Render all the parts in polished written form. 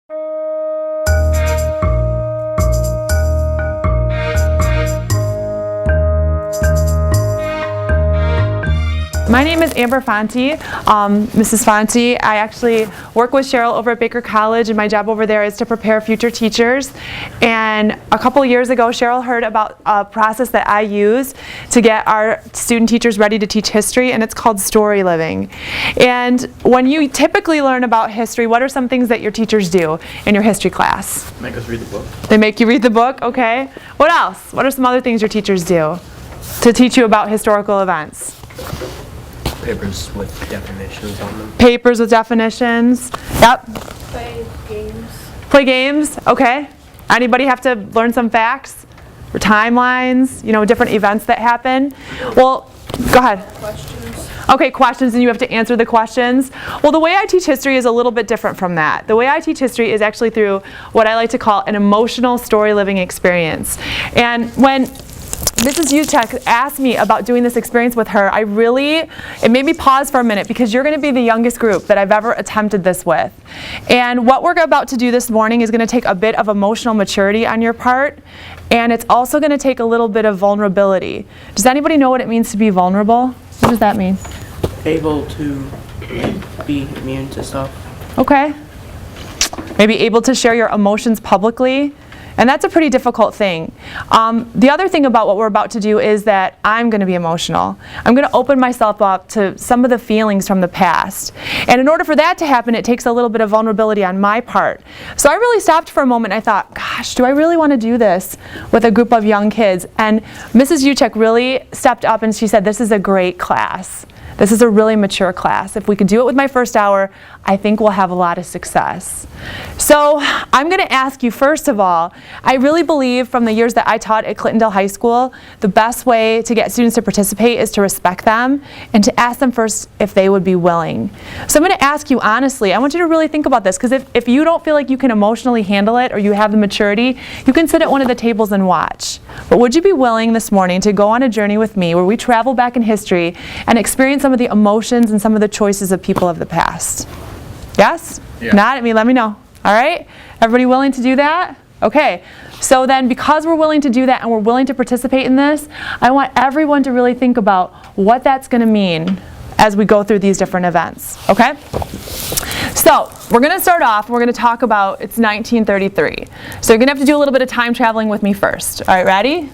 My name is Amber Fonte, Mrs. Fonte. I actually work with Cheryl over at Baker College, and my job over there is to prepare future teachers. And a couple years ago, Cheryl heard about a process that I use to get our student teachers ready to teach history, and it's called Storyliving. And when you typically learn about history, what are some things that your teachers do in your history class? Make us read the book. They make you read the book, okay. What else? What are some other things your teachers do to teach you about historical events? Papers with definitions on them. Papers with definitions. Yep. Play games. Play games. Okay. Anybody have to learn some facts or timelines? You know, different events that happen. Well, go ahead. Questions. Okay, questions, and you have to answer the questions. Well, the way I teach history is a little bit different from that. The way I teach history is actually through what I like to call an emotional story living experience. And when Mrs. Utek asked me about doing this experience with her, it made me pause for a minute, because you're going to be the youngest group that I've ever attempted this with. And what we're about to do this morning is going to take a bit of emotional maturity on your part, and it's also going to take a little bit of vulnerability. Does anybody know what it means to be vulnerable? What does that mean? Able to be immune to stuff. Okay. Maybe able to share your emotions publicly. And that's a pretty difficult thing. The other thing about what we're about to do is that I'm going to be emotional. I'm going to open myself up to some of the feelings from the past. And in order for that to happen, it takes a little bit of vulnerability on my part. So I really stopped for a moment and I thought, gosh, do I really want to do this with a group of young kids? And Mrs. Utek really stepped up and she said, this is a great class. This is a really mature class. If we could do it with my first hour, I think we'll have a lot of success. So I'm going to ask you, first of all, I really believe from the years that I taught at Clintondale High School, the best way to get students to participate is to respect them and to ask them first if they would be willing. So I'm going to ask you honestly, I want you to really think about this, because if you don't feel like you can emotionally handle it or you have the maturity, you can sit at one of the tables and watch. But would you be willing this morning to go on a journey with me where we travel back in history and experience some of the emotions and some of the choices of people of the past? Yes? Yeah. Nod at me, let me know. All right? Everybody willing to do that? Okay. So then, because we're willing to do that and we're willing to participate in this, I want everyone to really think about what that's going to mean as we go through these different events. Okay? So, we're going to start off, we're going to talk about, it's 1933. So you're going to have to do a little bit of time traveling with me first. All right, ready?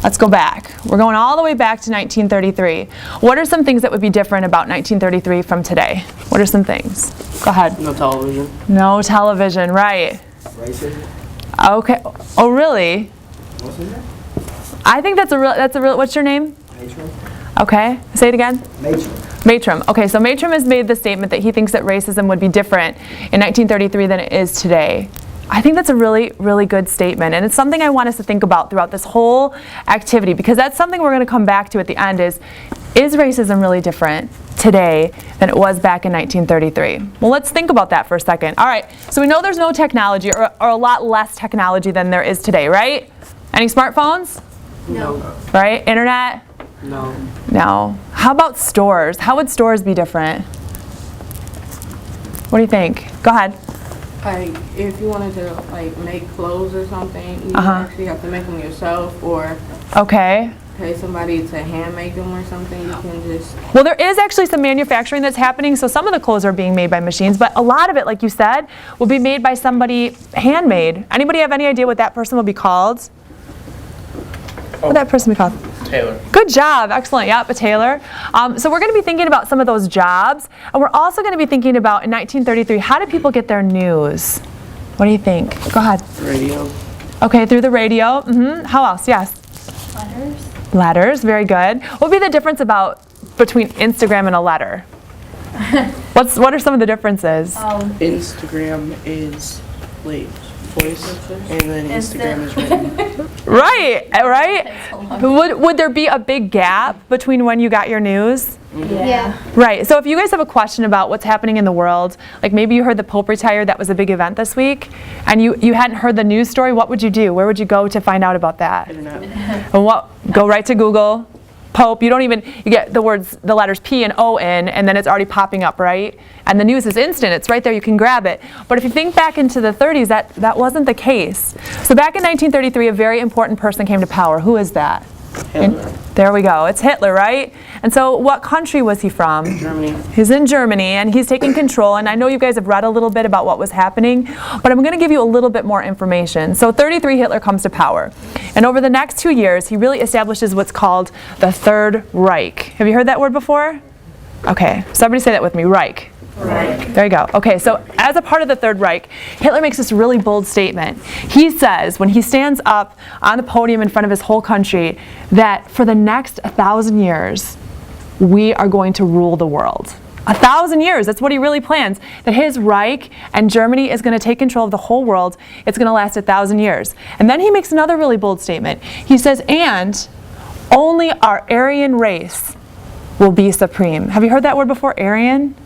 Let's go back. We're going all the way back to 1933. What are some things that would be different about 1933 from today? What are some things? Go ahead. No television. No television, right. Racism? Okay. Oh, really? What's his name? I think that's a real, what's your name? Matron? Okay. Say it again. Matron. Matron. Okay, so Matron has made the statement that he thinks that racism would be different in 1933 than it is today. I think that's a really, really good statement, and it's something I want us to think about throughout this whole activity, because that's something we're going to come back to at the end is racism really different today than it was back in 1933? Well, let's think about that for a second. All right, so we know there's no technology, or a lot less technology than there is today, right? Any smartphones? No. Right? Internet? No. No. How about stores? How would stores be different? What do you think? Go ahead. Like, if you wanted to make clothes or something, you actually have to make them yourself, or Okay. pay somebody to hand make them or something. You can just. Well, there is actually some manufacturing that's happening, so some of the clothes are being made by machines, but a lot of it, like you said, will be made by somebody handmade. Anybody have any idea what that person will be called? What would that person be called? Taylor. Good job. Excellent. Yep, a tailor. So we're going to be thinking about some of those jobs, and we're also going to be thinking about, in 1933, how did people get their news? What do you think? Go ahead. Radio. Okay, through the radio. How else? Yes. Letters. Letters. Very good. What would be the difference between Instagram and a letter? What are some of the differens? Instagram is voice, and then Instagram is written. Right. Would there be a big gap between when you got your news? Yeah. Right. So if you guys have a question about what's happening in the world, like maybe you heard the Pope retired, that was a big event this week, and you hadn't heard the news story, what would you do? Where would you go to find out about that? Internet. And go right to Google, Pope, you get the letters P and O in, and then it's already popping up, right? And the news is instant, it's right there, you can grab it. But if you think back into the 30s, that wasn't the case. So back in 1933, a very important person came to power. Who is that? Hitler. There we go. It's Hitler, right? And so what country was he from? Germany. He's in Germany, and he's taking control. And I know you guys have read a little bit about what was happening, but I'm going to give you a little bit more information. So 33, Hitler comes to power. And over the next 2 years, he really establishes what's called the Third Reich. Have you heard that word before? Okay, so everybody say that with me, Reich. Right. There you go. Okay, so as a part of the Third Reich, Hitler makes this really bold statement. He says, when he stands up on the podium in front of his whole country, that for the next 1,000 years, we are going to rule the world. 1,000 years, that's what he really plans. That his Reich and Germany is going to take control of the whole world. It's going to last 1,000 years. And then he makes another really bold statement. He says, and only our Aryan race will be supreme. Have you heard that word before, Aryan?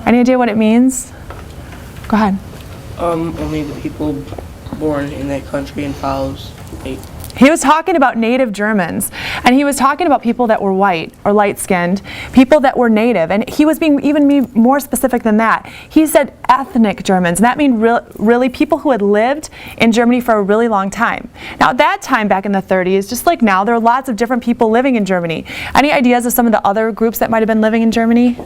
Any idea what it means? Go ahead. Only the people born in that country and follows fate. He was talking about native Germans, and he was talking about people that were white or light-skinned, people that were native, and he was being even more specific than that. He said ethnic Germans, and that means really people who had lived in Germany for a really long time. Now at that time, back in the 30s, just like now, there are lots of different people living in Germany. Any ideas of some of the other groups that might have been living in Germany?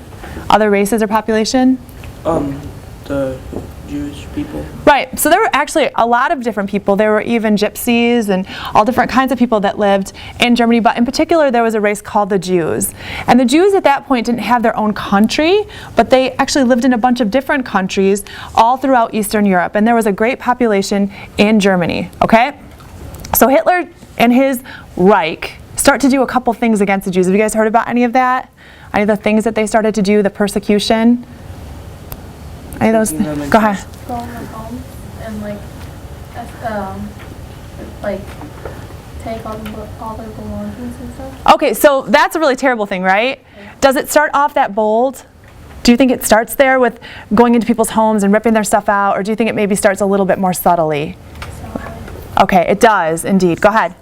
Other races or population? The Jewish people. Right, so there were actually a lot of different people. There were even gypsies and all different kinds of people that lived in Germany, but in particular there was a race called the Jews. And the Jews at that point didn't have their own country, but they actually lived in a bunch of different countries all throughout Eastern Europe, and there was a great population in Germany, okay? So Hitler and his Reich start to do a couple things against the Jews. Have you guys heard about any of that? Any of the things that they started to do, the persecution? Any of those? Go ahead. Go in the homes and like take all their belongings and stuff. Okay, so that's a really terrible thing, right? Does it start off that bold? Do you think it starts there with going into people's homes and ripping their stuff out, or do you think it maybe starts a little bit more subtly? Okay, it does indeed. Go ahead.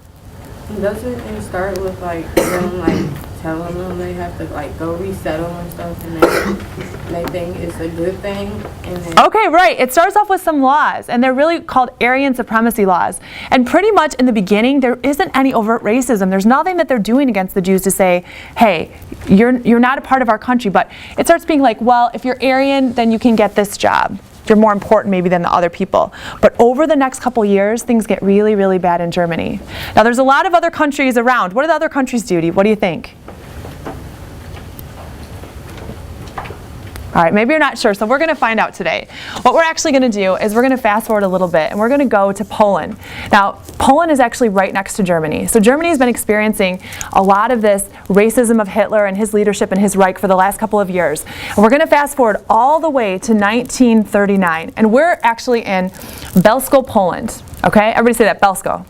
Doesn't it start with like them telling them they have to go resettle and stuff, and then they think it's a good thing? And then Okay, right. It starts off with some laws, and they're really called Aryan supremacy laws. And pretty much in the beginning, there isn't any overt racism. There's nothing that they're doing against the Jews to say, hey, you're not a part of our country. But it starts being like, well, if you're Aryan, then you can get this job. You're more important maybe than the other people. But over the next couple years, things get really, really bad in Germany. Now, there's a lot of other countries around. What do the other countries do? What do you think? All right, maybe you're not sure, so we're going to find out today. What we're actually going to do is we're going to fast forward a little bit, and we're going to go to Poland. Now, Poland is actually right next to Germany. So Germany has been experiencing a lot of this racism of Hitler and his leadership and his Reich for the last couple of years. And we're going to fast forward all the way to 1939, and we're actually in Belsko, Poland. Okay, everybody say that, Belsko.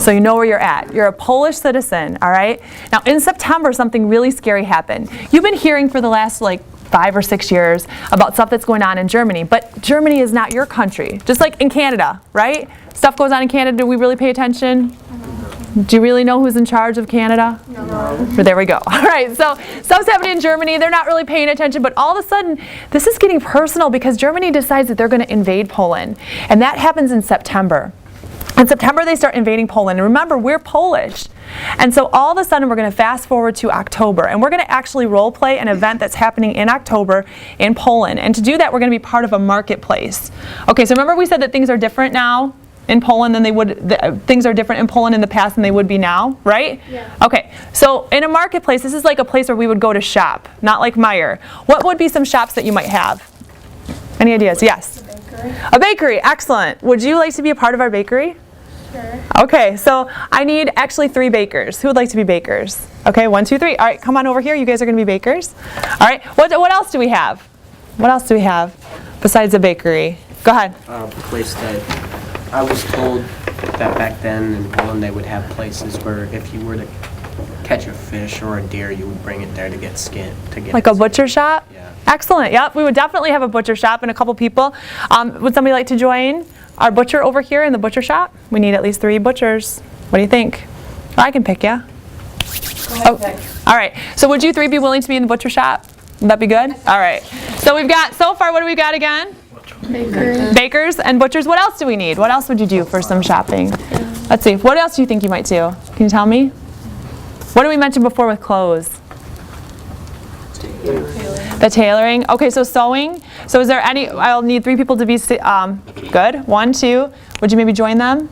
So you know where you're at. You're a Polish citizen, all right? Now, in September, something really scary happened. You've been hearing for the last 5 or 6 years about stuff that's going on in Germany, but Germany is not your country. Just like in Canada, right? Stuff goes on in Canada, do we really pay attention? Do you really know who's in charge of Canada? No. But there we go. All right, so stuff's happening in Germany, they're not really paying attention, but all of a sudden, this is getting personal because Germany decides that they're going to invade Poland, and that happens in September. In September, they start invading Poland. And remember, we're Polish. And so all of a sudden, we're going to fast forward to October. And we're going to actually role play an event that's happening in October in Poland. And to do that, we're going to be part of a marketplace. Okay, so remember we said that things are different now in Poland than they would, things are different in Poland in the past than they would be now, right? Yeah. Okay, so in a marketplace, this is like a place where we would go to shop, not like Meijer. What would be some shops that you might have? Any ideas? Yes. Bakery. A bakery, excellent. Would you like to be a part of our bakery? Sure. Okay, so I need actually 3 bakers. Who would like to be bakers? Okay, 1, 2, 3. All right, come on over here. You guys are going to be bakers. All right, what else do we have? What else do we have besides a bakery? Go ahead. A place that I was told that back then in Poland they would have places where if you were to catch a fish or a deer, you would bring it there to get skinned. Like a butcher shop? Yeah. Excellent. Yep, we would definitely have a butcher shop and a couple people. Would somebody like to join our butcher over here in the butcher shop? We need at least 3 butchers. What do you think? I can pick you. Oh, all right. So would you three be willing to be in the butcher shop? Would that be good? All right. So we've got, so far, what do we got again? Bakers and butchers. What else do we need? What else would you do for some shopping? Let's see. What else do you think you might do? Can you tell me? What did we mention before with clothes? The tailoring. Okay, so sewing. So is there any, I'll need 3 people to be good. 1, 2. Would you maybe join them?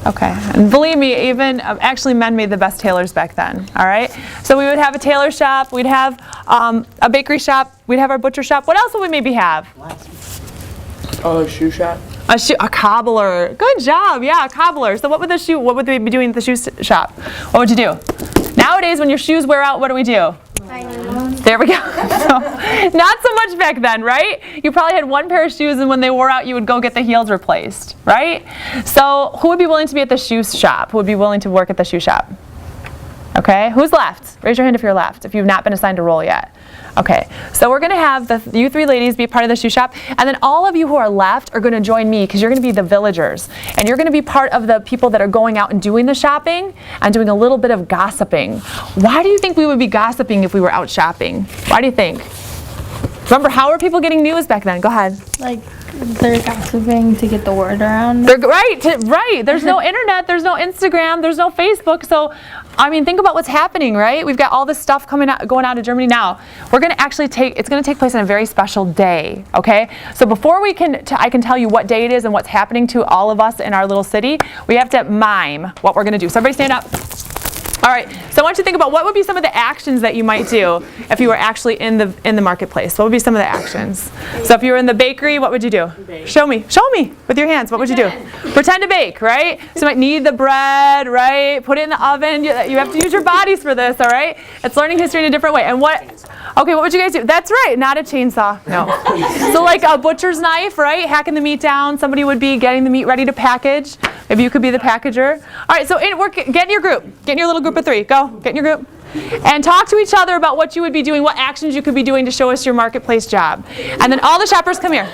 Okay, and believe me, even actually men made the best tailors back then, all right? So we would have a tailor shop, we'd have a bakery shop, we'd have our butcher shop. What else would we maybe have? Shoe shop. A cobbler. Good job, yeah, a cobbler. So what would they be doing at the shoe shop? What would you do? Nowadays, when your shoes wear out, what do we do? There we go. So, not so much back then, right? You probably had 1 pair of shoes, and when they wore out, you would go get the heels replaced, right? So who would be willing to be at the shoe shop? Who would be willing to work at the shoe shop? Okay, who's left? Raise your hand if you're left, if you've not been assigned a role yet. Okay, so we're going to have you 3 ladies be part of the shoe shop, and then all of you who are left are going to join me because you're going to be the villagers, and you're going to be part of the people that are going out and doing the shopping and doing a little bit of gossiping. Why do you think we would be gossiping if we were out shopping? Why do you think? Remember, how were people getting news back then? Go ahead. Like, they're gossiping to get the word around. They're right. There's no internet, there's no Instagram, there's no Facebook. So, I mean, think about what's happening, right? We've got all this stuff going out of Germany now. We're going to actually it's going to take place on a very special day, okay? So before I can tell you what day it is and what's happening to all of us in our little city, we have to mime what we're going to do. So everybody stand up. All right, so I want you to think about what would be some of the actions that you might do if you were actually in the marketplace. What would be some of the actions? So if you were in the bakery, what would you do? Bake. Show me with your hands. What would you do? Pretend to bake, right? So you might knead the bread, right? Put it in the oven. You have to use your bodies for this, all right? It's learning history in a different way. And okay, what would you guys do? That's right, not a chainsaw, no. So like a butcher's knife, right? Hacking the meat down. Somebody would be getting the meat ready to package. Maybe you could be the packager. All right, so get in your group. Get in your little group of 3. Go, get in your group. And talk to each other about what you would be doing, what actions you could be doing to show us your marketplace job. And then all the shoppers come here.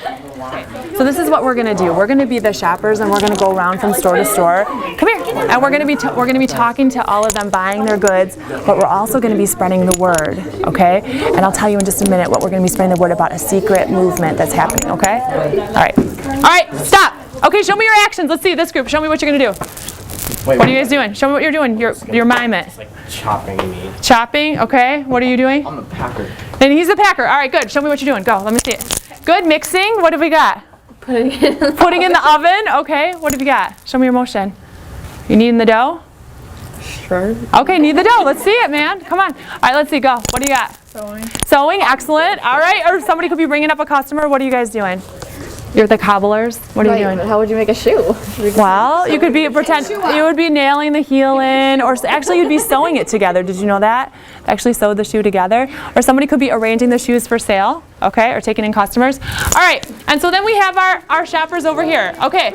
So this is what we're going to do. We're going to be the shoppers, and we're going to go around from store to store. Come here. And we're going to be talking to all of them, buying their goods, but we're also going to be spreading the word, okay? And I'll tell you in just a minute what we're going to be spreading the word about, a secret movement that's happening, okay? All right, stop. Okay, show me your actions. Let's see this group. Show me what you're going to do. What are you guys doing? Show me what you're doing. Your mime it. It's like chopping meat. Chopping, okay. What are you doing? I'm a packer. And he's the packer. All right, good. Show me what you're doing. Go, let me see it. Good, mixing. What have we got? Putting in the oven. Okay, what have you got? Show me your motion. You kneading the dough? Sure. Okay, knead the dough. Let's see it, man. Come on. All right, let's see. Go. What do you got? Sewing, excellent. All right, or somebody could be bringing up a customer. What are you guys doing? You're the cobblers. What are you doing? How would you make a shoe? Well, you could pretend you would be nailing the heel in, or actually you'd be sewing it together. Did you know that? Actually sewed the shoe together. Or somebody could be arranging the shoes for sale, okay, or taking in customers. All right, and so then we have our shoppers over here. Okay,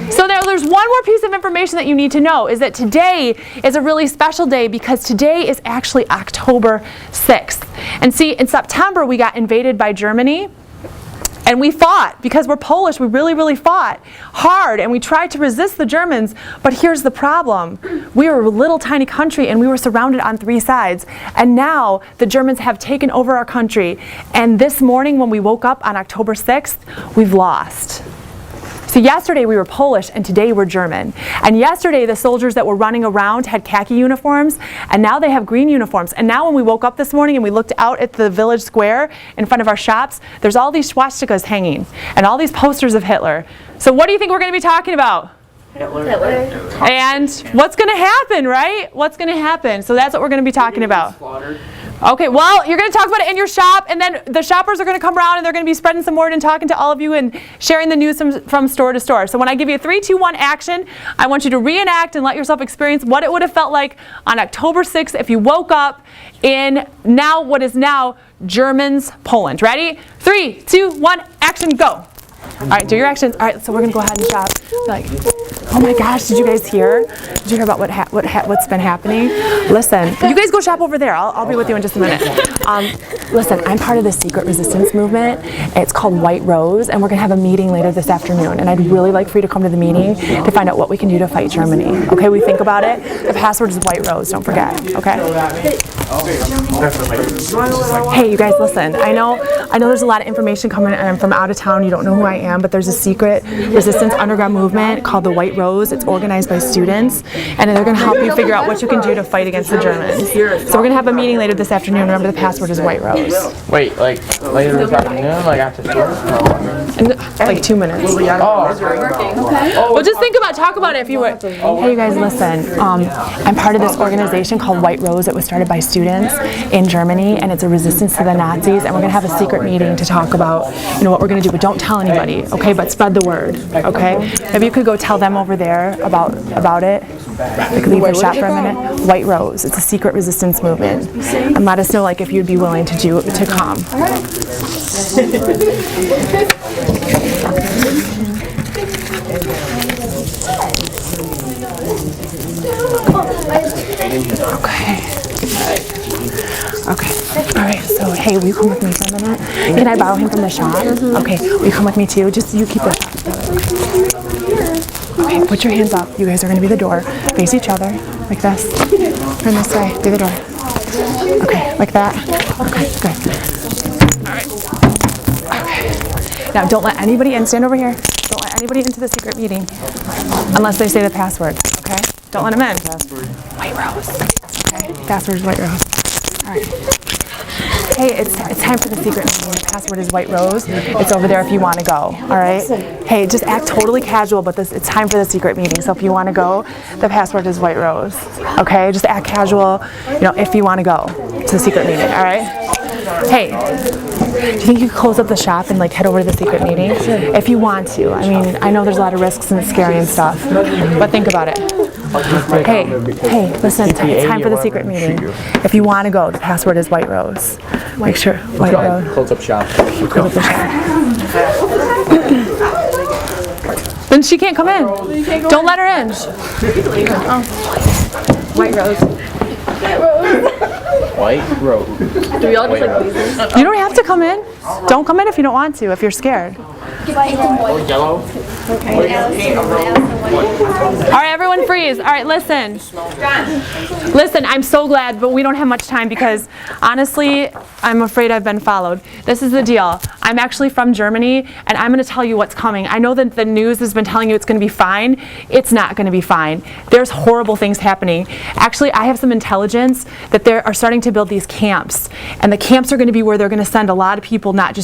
so there's one more piece of information that you need to know, is that today is a really special day because today is actually October 6th. And see, in September we got invaded by Germany. And we fought, because we're Polish, we really, really fought hard, and we tried to resist the Germans, but here's the problem. We were a little tiny country, and we were surrounded on 3 sides, and now the Germans have taken over our country, and this morning when we woke up on October 6th, we've lost. So yesterday we were Polish, and today we're German. And yesterday the soldiers that were running around had khaki uniforms, and now they have green uniforms. And now when we woke up this morning and we looked out at the village square in front of our shops, there's all these swastikas hanging, and all these posters of Hitler. So what do you think we're going to be talking about? Hitler. And what's going to happen, right? What's going to happen? So that's what we're going to be talking about. Okay, well, you're going to talk about it in your shop, and then the shoppers are going to come around, and they're going to be spreading some word and talking to all of you and sharing the news from store to store. So when I give you a 3, 2, 1 action, I want you to reenact and let yourself experience what it would have felt like on October 6th if you woke up in what is now Germans, Poland. Ready? 3, 2, 1, action, go. All right, do your actions. All right, so we're going to go ahead and shop. Oh my gosh, did you guys hear? Did you hear about what's been happening? Listen, you guys go shop over there. I'll be with you in just a minute. Listen, I'm part of the secret resistance movement. It's called White Rose, and we're gonna have a meeting later this afternoon. And I'd really like for you to come to the meeting to find out what we can do to fight Germany. Okay, we think about it. The password is White Rose. Don't forget. Okay. Hey, you guys, listen. I know there's a lot of information coming, and I'm from out of town. You don't know who I am, but there's a secret resistance underground movement called the White Rose. It's organized by students, and they're going to help you figure out what you can do to fight against the Germans. So we're going to have a meeting later this afternoon. Remember, the password is White Rose. Wait, like later this afternoon, like after school? In like 2 minutes. Well, just talk about it if you would. Hey, you guys, listen. I'm part of this organization called White Rose. It was started by students in Germany, and it's a resistance to the Nazis. And we're gonna have a secret meeting to talk about, what we're gonna do. But don't tell anybody, okay? But spread the word, okay? If you could go tell them over there about it. We could leave the shop for a minute. White Rose. It's a secret resistance movement. And let us know, if you'd be willing to come. Okay. All right. So, hey, will you come with me for a minute? Can I borrow him from the shop? Okay. Will you come with me too? Just you keep the shop together. Okay. Put your hands up. You guys are going to be the door. Face each other like this. Turn this way. Be the door. Okay. Like that. Okay. Good. All right. Okay. Now, don't let anybody in. Stand over here. Don't let anybody into the secret meeting unless they say the password. Okay. Don't let them in. Password. White Rose. Okay. Password is White Rose. All right. Hey, it's time for the secret meeting. The password is White Rose. It's over there if you want to go. All right. Hey, just act totally casual, but it's time for the secret meeting. So if you want to go, the password is White Rose. Okay. Just act casual. If you want to go to the secret meeting. All right. Hey, do you think you could close up the shop and head over to the secret meeting? If you want to. I mean, I know there's a lot of risks and it's scary and stuff, but think about it. Hey, listen, it's time for the secret meeting. If you want to go, the password is White Rose. Make sure, White Rose. Close up shop. Close up the shop. Then she can't come in. Don't let her in. White Rose. White Rose. Do we all just leave this? You don't have to come in. Don't come in if you don't want to, if you're scared. Yellow. All right, everyone freeze. All right, listen. Listen, I'm so glad, but we don't have much time because honestly, I'm afraid I've been followed. This is the deal. I'm actually from Germany, and I'm going to tell you what's coming. I know that the news has been telling you it's going to be fine. It's not going to be fine. There's horrible things happening. Actually, I have some intelligence that they are starting to build these camps, and the camps are going to be where they're going to send a lot of people, not just